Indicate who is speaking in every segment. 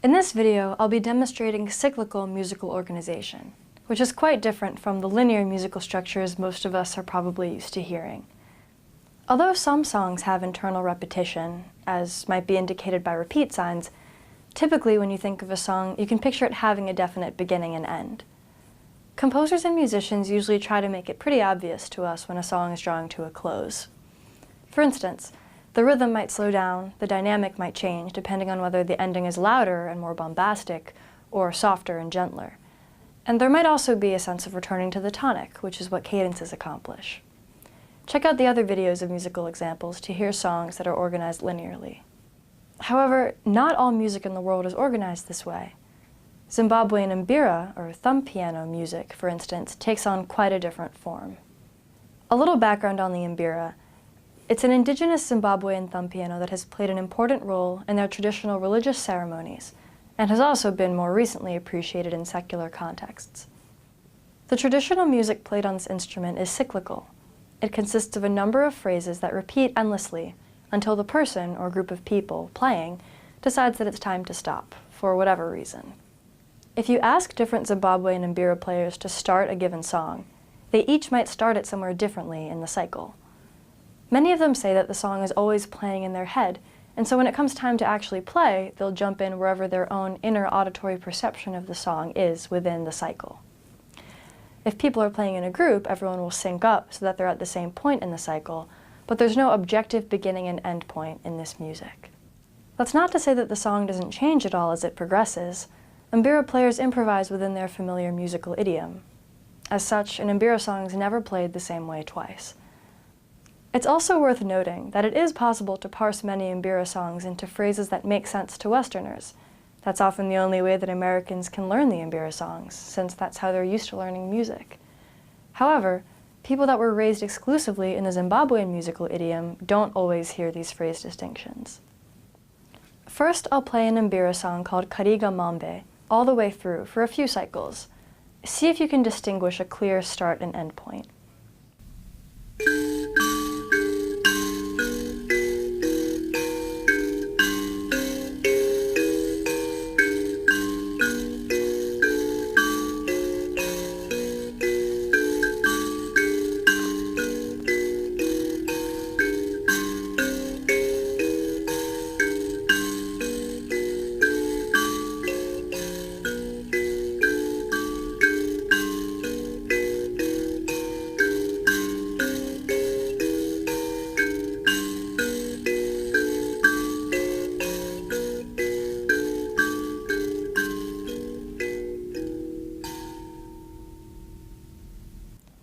Speaker 1: In this video, I'll be demonstrating cyclical musical organization, which is quite different from the linear musical structures most of us are probably used to hearing. Although some songs have internal repetition, as might be indicated by repeat signs, typically when you think of a song, you can picture it having a definite beginning and end. Composers and musicians usually try to make it pretty obvious to us when a song is drawing to a close. For instance, the rhythm might slow down, the dynamic might change depending on whether the ending is louder and more bombastic or softer and gentler. And there might also be a sense of returning to the tonic, which is what cadences accomplish. Check out the other videos of musical examples to hear songs that are organized linearly. However, not all music in the world is organized this way. Zimbabwean Mbira, or thumb piano music, for instance, takes on quite a different form. A little background on the Mbira. It's an indigenous Zimbabwean thumb piano that has played an important role in their traditional religious ceremonies, and has also been more recently appreciated in secular contexts. The traditional music played on this instrument is cyclical. It consists of a number of phrases that repeat endlessly until the person or group of people playing decides that it's time to stop, for whatever reason. If you ask different Zimbabwean and Mbira players to start a given song, they each might start it somewhere differently in the cycle. Many of them say that the song is always playing in their head, and so when it comes time to actually play, they'll jump in wherever their own inner auditory perception of the song is within the cycle. If people are playing in a group, everyone will sync up so that they're at the same point in the cycle, but there's no objective beginning and end point in this music. That's not to say that the song doesn't change at all as it progresses. Mbira players improvise within their familiar musical idiom. As such, an Mbira song is never played the same way twice. It's also worth noting that it is possible to parse many Mbira songs into phrases that make sense to Westerners. That's often the only way that Americans can learn the Mbira songs, since that's how they're used to learning music. However, people that were raised exclusively in the Zimbabwean musical idiom don't always hear these phrase distinctions. First, I'll play an Mbira song called Kariga Mambe, all the way through for a few cycles. See if you can distinguish a clear start and end point.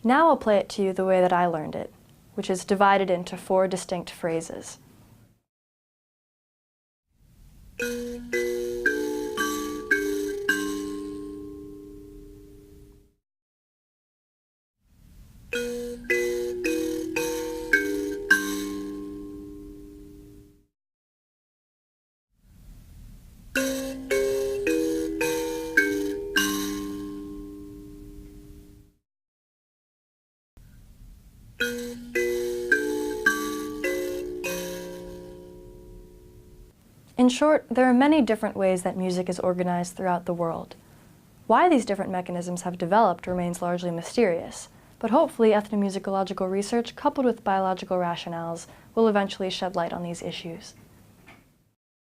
Speaker 1: Now I'll play it to you the way that I learned it, which is divided into 4 distinct phrases. In short, there are many different ways that music is organized throughout the world. Why these different mechanisms have developed remains largely mysterious, but hopefully ethnomusicological research coupled with biological rationales will eventually shed light on these issues.